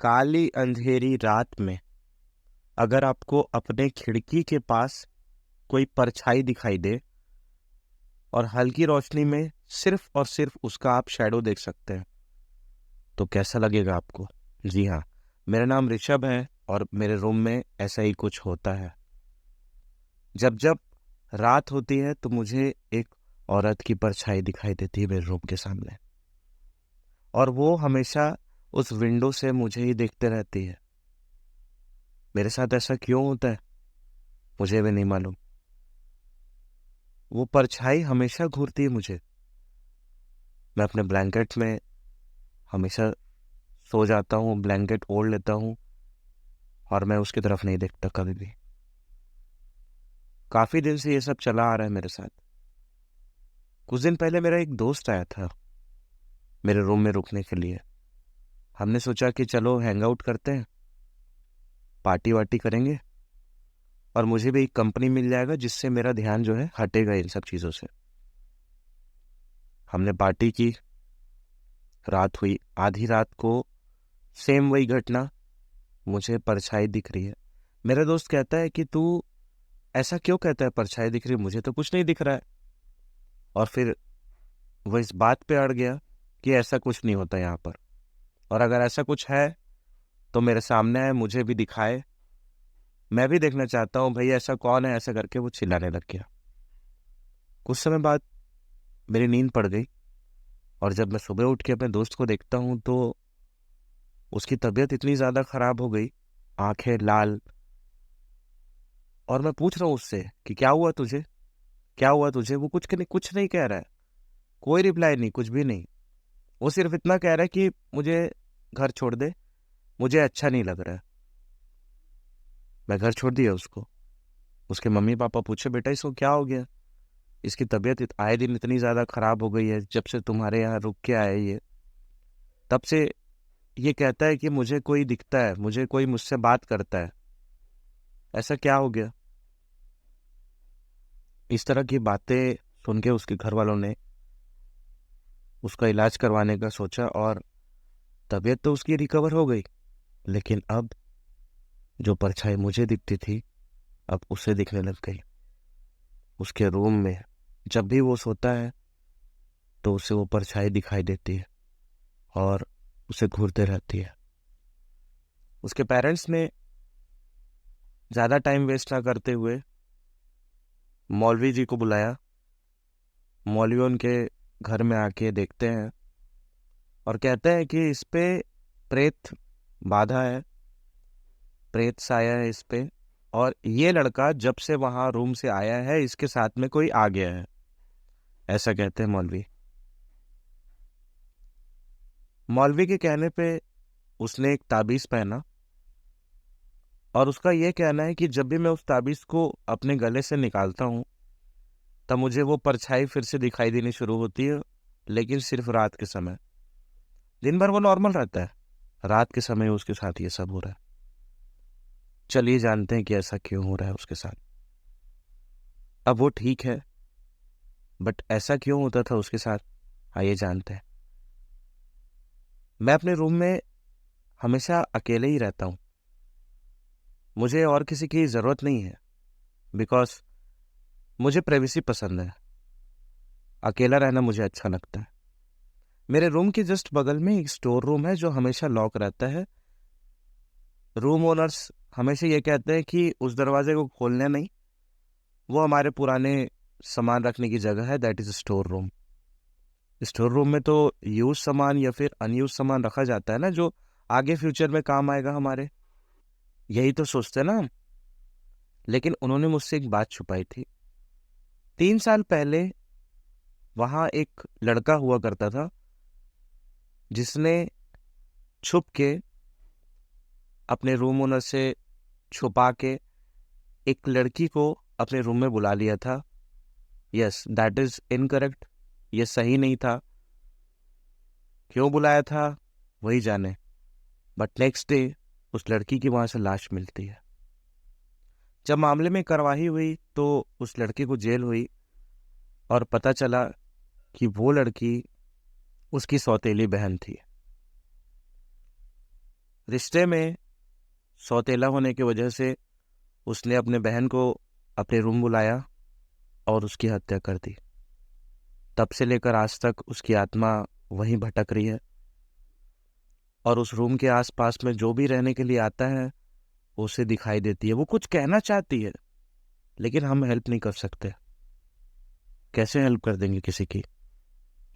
काली अंधेरी रात में अगर आपको अपने खिड़की के पास कोई परछाई दिखाई दे और हल्की रोशनी में सिर्फ और सिर्फ उसका आप शैडो देख सकते हैं, तो कैसा लगेगा आपको? जी हाँ, मेरा नाम ऋषभ है और मेरे रूम में ऐसा ही कुछ होता है। जब जब रात होती है तो मुझे एक औरत की परछाई दिखाई देती है मेरे रूम के सामने, और वो हमेशा उस विंडो से मुझे ही देखते रहती है। मेरे साथ ऐसा क्यों होता है मुझे भी नहीं मालूम। वो परछाई हमेशा घूरती है मुझे। मैं अपने ब्लैंकेट में हमेशा सो जाता हूँ, ब्लैंकेट ओढ़ लेता हूँ और मैं उसकी तरफ नहीं देखता कभी भी। काफी दिन से ये सब चला आ रहा है मेरे साथ। कुछ दिन पहले मेरा एक दोस्त आया था मेरे रूम में रुकने के लिए। हमने सोचा कि चलो हैंग आउट करते हैं, पार्टी वार्टी करेंगे और मुझे भी एक कंपनी मिल जाएगा जिससे मेरा ध्यान जो है हटेगा इन सब चीज़ों से। हमने पार्टी की, रात हुई, आधी रात को सेम वही घटना, मुझे परछाई दिख रही है। मेरा दोस्त कहता है कि तू ऐसा क्यों कहता है, परछाई दिख रही है? मुझे तो कुछ नहीं दिख रहा है। और फिर वो इस बात पे अड़ गया कि ऐसा कुछ नहीं होता यहाँ पर, और अगर ऐसा कुछ है तो मेरे सामने आए, मुझे भी दिखाए, मैं भी देखना चाहता हूँ भाई ऐसा कौन है। ऐसा करके वो चिल्लाने लग गया। कुछ समय बाद मेरी नींद पड़ गई और जब मैं सुबह उठ के अपने दोस्त को देखता हूँ तो उसकी तबीयत इतनी ज़्यादा खराब हो गई, आंखें लाल। और मैं पूछ रहा हूँ उससे कि क्या हुआ तुझे, क्या हुआ तुझे? वो कुछ नहीं कह रहा है, कोई रिप्लाई नहीं, कुछ भी नहीं। वो सिर्फ इतना कह रहा है कि मुझे घर छोड़ दे, मुझे अच्छा नहीं लग रहा है। मैं घर छोड़ दिया उसको। उसके मम्मी पापा पूछे, बेटा इसको क्या हो गया? इसकी तबीयत आए दिन इतनी ज़्यादा खराब हो गई है जब से तुम्हारे यहाँ रुक के आए ये, तब से ये कहता है कि मुझे कोई दिखता है, मुझे कोई मुझसे बात करता है, ऐसा क्या हो गया? इस तरह की बातें सुन के उसके घर वालों ने उसका इलाज करवाने का सोचा और तबीयत तो उसकी रिकवर हो गई। लेकिन अब जो परछाई मुझे दिखती थी अब उसे दिखने लग गई। उसके रूम में जब भी वो सोता है तो उसे वो परछाई दिखाई देती है और उसे घूरते रहती है। उसके पेरेंट्स ने ज़्यादा टाइम वेस्ट ना करते हुए मौलवी जी को बुलाया। मौलवी उनके घर में आके देखते हैं और कहते हैं कि इस पे प्रेत बाधा है, प्रेत साया है इस पे, और ये लड़का जब से वहां रूम से आया है इसके साथ में कोई आ गया है, ऐसा कहते हैं मौलवी। मौलवी के कहने पे उसने एक ताबीज पहना और उसका यह कहना है कि जब भी मैं उस ताबीज को अपने गले से निकालता हूँ तब मुझे वो परछाई फिर से दिखाई देनी शुरू होती है, लेकिन सिर्फ रात के समय। दिन भर वो नॉर्मल रहता है, रात के समय उसके साथ ये सब हो रहा है। चलिए जानते हैं कि ऐसा क्यों हो रहा है उसके साथ। अब वो ठीक है, बट ऐसा क्यों होता था उसके साथ, आइए जानते हैं। मैं अपने रूम में हमेशा अकेले ही रहता हूँ। मुझे और किसी की ज़रूरत नहीं है, बिकॉज मुझे प्राइवेसी पसंद है। अकेला रहना मुझे अच्छा लगता है। मेरे रूम के जस्ट बगल में एक स्टोर रूम है जो हमेशा लॉक रहता है। रूम ओनर्स हमेशा ये कहते हैं कि उस दरवाजे को खोलना नहीं, वो हमारे पुराने सामान रखने की जगह है, that is store room. Store room में तो यूज सामान या फिर अनयूज सामान रखा जाता है ना, जो आगे फ्यूचर में काम आएगा हमारे, यही तो सोचते हैं ना हम। लेकिन उन्होंने मुझसे एक बात छुपाई थी। 3 साल पहले वहां एक लड़का हुआ करता था जिसने छुप के अपने रूम ओनर से छुपा के एक लड़की को अपने रूम में बुला लिया था। यस, दैट इज इनकरेक्ट, ये सही नहीं था। क्यों बुलाया था वही जाने। बट नेक्स्ट डे उस लड़की की वहां से लाश मिलती है। जब मामले में कार्रवाई हुई तो उस लड़के को जेल हुई और पता चला कि वो लड़की उसकी सौतेली बहन थी। रिश्ते में सौतेला होने की वजह से उसने अपने बहन को अपने रूम बुलाया और उसकी हत्या कर दी। तब से लेकर आज तक उसकी आत्मा वहीं भटक रही है और उस रूम के आसपास में जो भी रहने के लिए आता है वो उसे दिखाई देती है। वो कुछ कहना चाहती है लेकिन हम हेल्प नहीं कर सकते। कैसे हेल्प कर देंगे किसी की?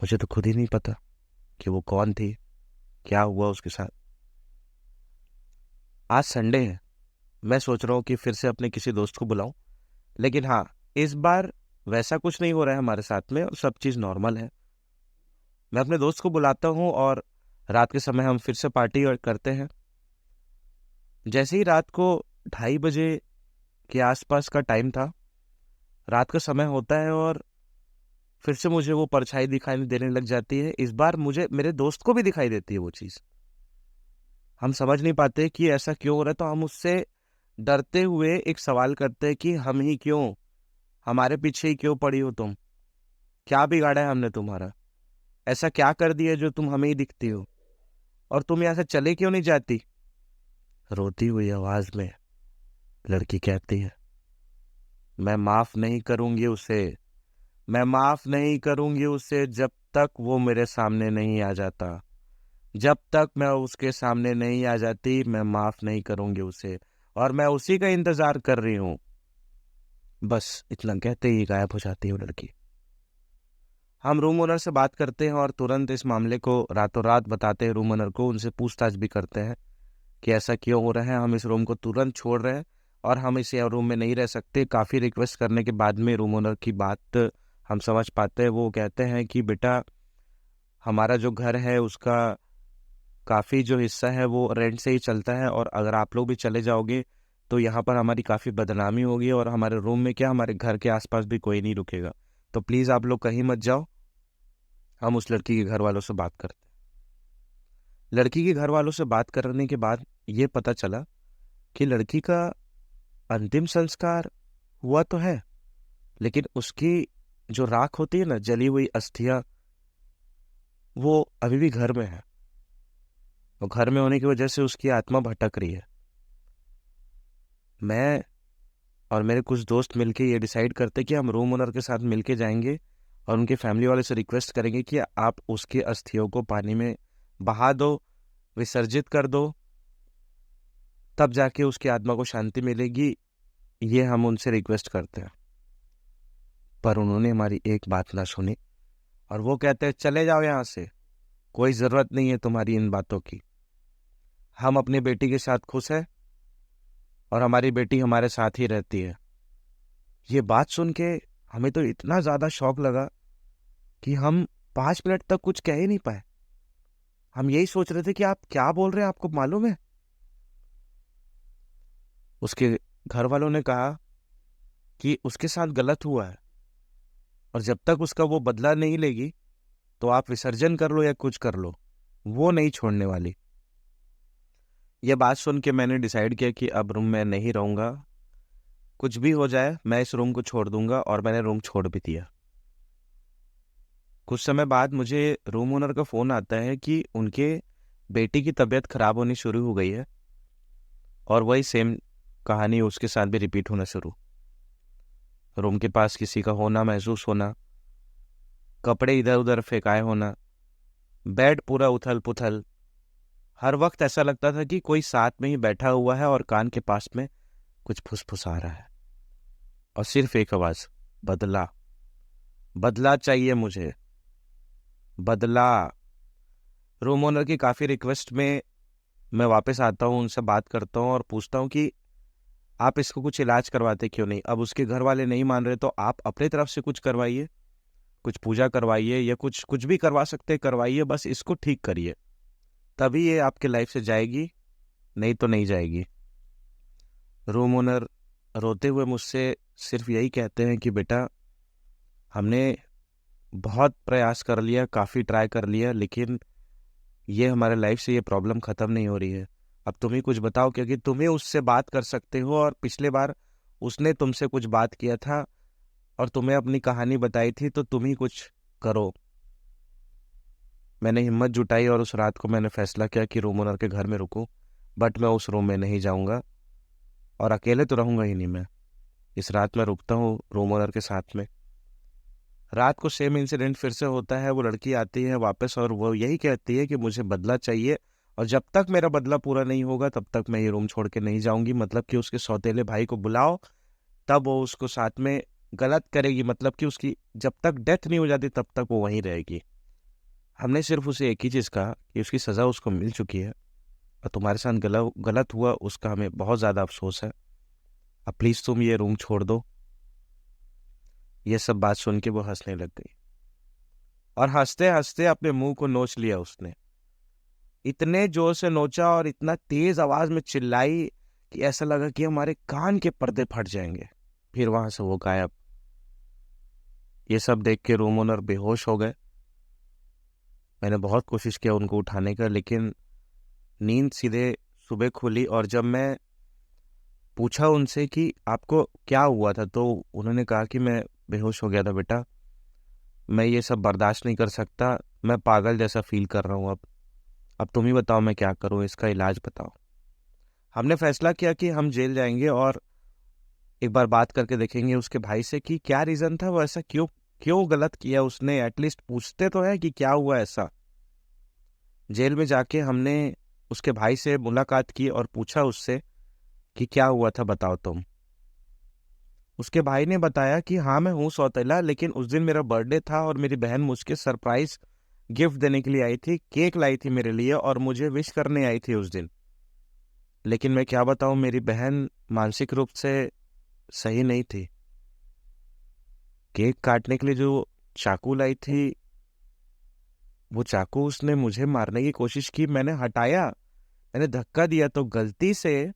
मुझे तो खुद ही नहीं पता कि वो कौन थी, क्या हुआ उसके साथ। आज संडे है, मैं सोच रहा हूँ कि फिर से अपने किसी दोस्त को बुलाऊं, लेकिन हाँ, इस बार वैसा कुछ नहीं हो रहा है हमारे साथ में और सब चीज़ नॉर्मल है। मैं अपने दोस्त को बुलाता हूँ और रात के समय हम फिर से पार्टी और करते हैं। जैसे ही रात को 2:30 बजे के आसपास का टाइम था, रात का समय होता है और फिर से मुझे वो परछाई दिखाई देने लग जाती है। इस बार मुझे मेरे दोस्त को भी दिखाई देती है वो चीज़। हम समझ नहीं पाते कि ऐसा क्यों हो रहा है, तो हम उससे डरते हुए एक सवाल करते हैं कि हम ही क्यों, हमारे पीछे ही क्यों पड़ी हो तुम? क्या बिगाड़ा है हमने तुम्हारा? ऐसा क्या कर दिया जो तुम हमें ही दिखती हो? और तुम यहाँ से चले क्यों नहीं जाती? रोती हुई आवाज में लड़की कहती है, मैं माफ नहीं करूंगी उसे। मैं माफ नहीं करूंगी उसे जब तक वो मेरे सामने नहीं आ जाता। जब तक मैं उसके सामने नहीं आ जाती मैं माफ नहीं करूंगी उसे, और मैं उसी का इंतजार कर रही हूँ। बस इतना कहते ही गायब हो जाती है वो लड़की। हम रूम ओनर से बात करते हैं और तुरंत इस मामले को रातों रात बताते हैं रूम ओनर को। उनसे पूछताछ भी करते हैं कि ऐसा क्यों हो रहा है, हम इस रूम को तुरंत छोड़ रहे हैं और हम इस रूम में नहीं रह सकते। काफ़ी रिक्वेस्ट करने के बाद में रूम ओनर की बात हम समझ पाते हैं। वो कहते हैं कि बेटा, हमारा जो घर है उसका काफ़ी जो हिस्सा है वो रेंट से ही चलता है, और अगर आप लोग भी चले जाओगे तो यहाँ पर हमारी काफ़ी बदनामी होगी और हमारे रूम में क्या, हमारे घर के आसपास भी कोई नहीं रुकेगा। तो प्लीज़ आप लोग कहीं मत जाओ। हम उस लड़की के घर वालों से बात करते हैं। लड़की के घर वालों से बात करने के बाद ये पता चला कि लड़की का अंतिम संस्कार हुआ तो है, लेकिन उसकी जो राख होती है ना, जली हुई अस्थियां, वो अभी भी घर में है। और घर में होने की वजह से उसकी आत्मा भटक रही है। मैं और मेरे कुछ दोस्त मिलके ये डिसाइड करते कि हम रूम ओनर के साथ मिलके जाएंगे और उनके फैमिली वाले से रिक्वेस्ट करेंगे कि आप उसकी अस्थियों को पानी में बहा दो, विसर्जित कर दो, तब जाके उसकी आत्मा को शांति मिलेगी। ये हम उनसे रिक्वेस्ट करते हैं। पर उन्होंने हमारी एक बात ना सुनी और वो कहते हैं, चले जाओ यहाँ से, कोई ज़रूरत नहीं है तुम्हारी इन बातों की। हम अपनी बेटी के साथ खुश हैं और हमारी बेटी हमारे साथ ही रहती है। ये बात सुन के हमें तो इतना ज़्यादा शौक लगा कि हम 5 मिनट तक कुछ कह ही नहीं पाए। हम यही सोच रहे थे कि आप क्या बोल रहे हैं, आपको मालूम है? उसके घर वालों ने कहा कि उसके साथ गलत हुआ है और जब तक उसका वो बदला नहीं लेगी तो आप विसर्जन कर लो या कुछ कर लो, वो नहीं छोड़ने वाली। ये बात सुन के मैंने डिसाइड किया कि अब रूम में नहीं रहूंगा। कुछ भी हो जाए मैं इस रूम को छोड़ दूंगा, और मैंने रूम छोड़ भी दिया। कुछ समय बाद मुझे रूम ओनर का फ़ोन आता है कि उनके बेटी की तबीयत खराब होनी शुरू हो गई है और वही सेम कहानी उसके साथ भी रिपीट होना शुरू। रूम के पास किसी का होना महसूस होना, कपड़े इधर उधर फेंकाए होना, बेड पूरा उथल पुथल। हर वक्त ऐसा लगता था कि कोई साथ में ही बैठा हुआ है और कान के पास में कुछ फुसफुसा रहा है। और सिर्फ एक आवाज, बदला, बदला चाहिए मुझे, बदला। रूम ओनर की काफ़ी रिक्वेस्ट में मैं वापस आता हूँ, उनसे बात करता हूँ और पूछता हूँ कि आप इसको कुछ इलाज करवाते क्यों नहीं? अब उसके घर वाले नहीं मान रहे तो आप अपनी तरफ से कुछ करवाइए, कुछ पूजा करवाइए या कुछ कुछ भी करवा सकते करवाइए, बस इसको ठीक करिए, तभी ये आपके लाइफ से जाएगी, नहीं तो नहीं जाएगी। रूम ओनर रोते हुए मुझसे सिर्फ यही कहते हैं कि बेटा, हमने बहुत प्रयास कर लिया, काफ़ी ट्राई कर लिया, लेकिन ये हमारे लाइफ से ये प्रॉब्लम ख़त्म नहीं हो रही है। अब तुम ही कुछ बताओ, क्योंकि तुम ही उससे बात कर सकते हो और पिछले बार उसने तुमसे कुछ बात किया था और तुम्हें अपनी कहानी बताई थी, तो तुम ही कुछ करो। मैंने हिम्मत जुटाई और उस रात को मैंने फैसला किया कि रूम ओनर के घर में रुकूं बट मैं उस रूम में नहीं जाऊंगा, और अकेले तो रहूंगा ही नहीं मैं। इस रात मैं रुकता हूँ रूम ओनर के साथ में। रात को सेम इंसिडेंट फिर से होता है। वो लड़की आती है वापस और वो यही कहती है कि मुझे बदला चाहिए, और जब तक मेरा बदला पूरा नहीं होगा तब तक मैं ये रूम छोड़ के नहीं जाऊंगी। मतलब कि उसके सौतेले भाई को बुलाओ, तब वो उसको साथ में गलत करेगी। मतलब कि उसकी जब तक डेथ नहीं हो जाती तब तक वो वहीं रहेगी। हमने सिर्फ उसे एक ही चीज़ कहा कि उसकी सज़ा उसको मिल चुकी है, और तुम्हारे साथ गलत हुआ उसका हमें बहुत ज़्यादा अफसोस है। अब प्लीज़ तुम ये रूम छोड़ दो। ये सब बात सुन के वो हंसने लग गई, और हंसते हंसते अपने मुंह को नोच लिया उसने। इतने जोर से नोचा और इतना तेज आवाज में चिल्लाई कि ऐसा लगा कि हमारे कान के पर्दे फट जाएंगे। फिर वहां से वो गायब। ये सब देख के रूम ओनर बेहोश हो गए। मैंने बहुत कोशिश किया उनको उठाने का, लेकिन नींद सीधे सुबह खुली। और जब मैं पूछा उनसे कि आपको क्या हुआ था, तो उन्होंने कहा कि मैं बेहोश हो गया था बेटा, मैं ये सब बर्दाश्त नहीं कर सकता, मैं पागल जैसा फील कर रहा हूँ। अब तुम ही बताओ मैं क्या करूँ, इसका इलाज बताओ। हमने फैसला किया कि हम जेल जाएंगे और एक बार बात करके देखेंगे उसके भाई से कि क्या रीज़न था, वो ऐसा क्यों क्यों गलत किया उसने। एटलीस्ट पूछते तो है कि क्या हुआ ऐसा। जेल में जाके हमने उसके भाई से मुलाकात की और पूछा उससे कि क्या हुआ था, बताओ तुम। उसके भाई ने बताया कि हाँ मैं हूँ सौतेला, लेकिन उस दिन मेरा बर्थडे था और मेरी बहन मुझके सरप्राइज गिफ्ट देने के लिए आई थी, केक लाई थी मेरे लिए और मुझे विश करने आई थी उस दिन। लेकिन मैं क्या बताऊँ, मेरी बहन मानसिक रूप से सही नहीं थी। केक काटने के लिए जो चाकू लाई थी, वो चाकू उसने मुझे मारने की कोशिश की, मैंने हटाया, मैंने धक्का दिया तो गलती से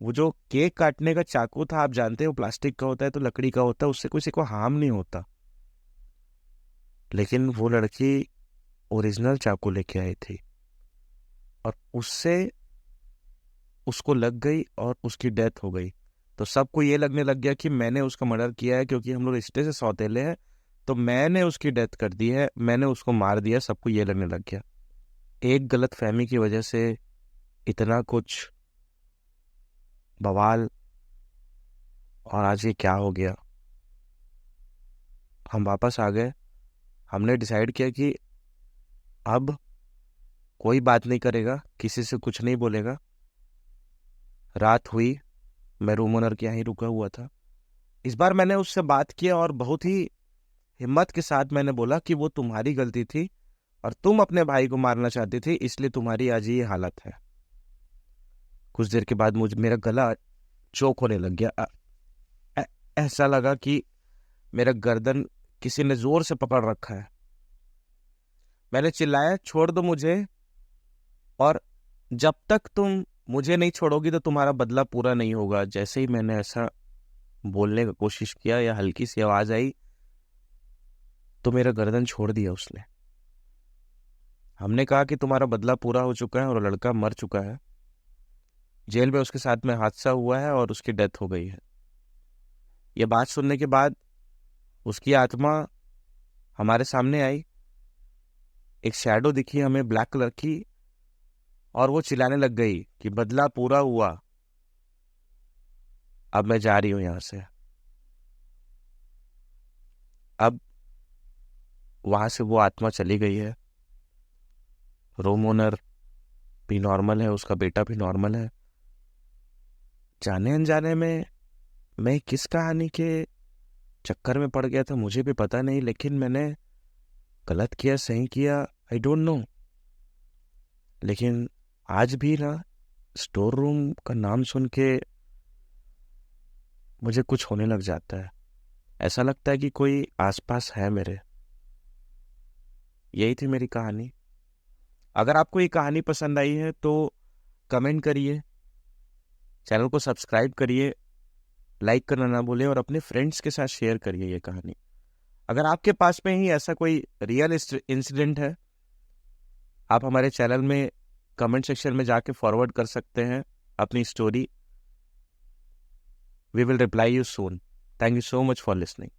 वो जो केक काटने का चाकू था, आप जानते हैं वो प्लास्टिक का होता है तो लकड़ी का होता है, उससे किसी को हार्म नहीं होता। लेकिन वो लड़की ओरिजिनल चाकू लेके आई थी, और उससे उसको लग गई और उसकी डेथ हो गई। तो सबको ये लगने लग गया कि मैंने उसका मर्डर किया है, क्योंकि हम लोग रिश्ते से सौतेले हैं, तो मैंने उसकी डेथ कर दी है, मैंने उसको मार दिया। सबको ये लगने लग गया। एक गलत फहमी की वजह से इतना कुछ बवाल, और आज ये क्या हो गया। हम वापस आ गए। हमने डिसाइड किया कि अब कोई बात नहीं करेगा, किसी से कुछ नहीं बोलेगा। रात हुई, मैं रूम ओनर के यहाँ ही रुका हुआ था। इस बार मैंने उससे बात किया और बहुत ही हिम्मत के साथ मैंने बोला कि वो तुम्हारी गलती थी और तुम अपने भाई को मारना चाहती थी, इसलिए तुम्हारी आज ये हालत है। कुछ देर के बाद मुझे मेरा गला चोक होने लग गया। ऐ- ऐसा लगा कि मेरा गर्दन किसी ने जोर से पकड़ रखा है। मैंने चिल्लाया, छोड़ दो मुझे, और जब तक तुम मुझे नहीं छोड़ोगी तो तुम्हारा बदला पूरा नहीं होगा। जैसे ही मैंने ऐसा बोलने की कोशिश किया या हल्की सी आवाज आई, तो मेरा गर्दन छोड़ दिया उसने। हमने कहा कि तुम्हारा बदला पूरा हो चुका है और लड़का मर चुका है, जेल में उसके साथ में हादसा हुआ है और उसकी डेथ हो गई है। ये बात सुनने के बाद उसकी आत्मा हमारे सामने आई। एक शैडो दिखी हमें ब्लैक कलर की, और वो चिल्लाने लग गई कि बदला पूरा हुआ, अब मैं जा रही हूं यहां से। अब वहां से वो आत्मा चली गई है। रूम ओनर भी नॉर्मल है, उसका बेटा भी नॉर्मल है। जाने अनजाने में मैं किस कहानी के चक्कर में पड़ गया था मुझे भी पता नहीं, लेकिन मैंने गलत किया सही किया, आई डोंट नो। लेकिन आज भी ना, स्टोर रूम का नाम सुन के मुझे कुछ होने लग जाता है। ऐसा लगता है कि कोई आसपास है मेरे। यही थी मेरी कहानी। अगर आपको ये कहानी पसंद आई है तो कमेंट करिए, चैनल को सब्सक्राइब करिए, लाइक करना ना भूलें, और अपने फ्रेंड्स के साथ शेयर करिए ये कहानी। अगर आपके पास में ही ऐसा कोई रियल इंसिडेंट है, आप हमारे चैनल में कमेंट सेक्शन में जाके फॉरवर्ड कर सकते हैं अपनी story. We will reply you soon. Thank you so much for listening.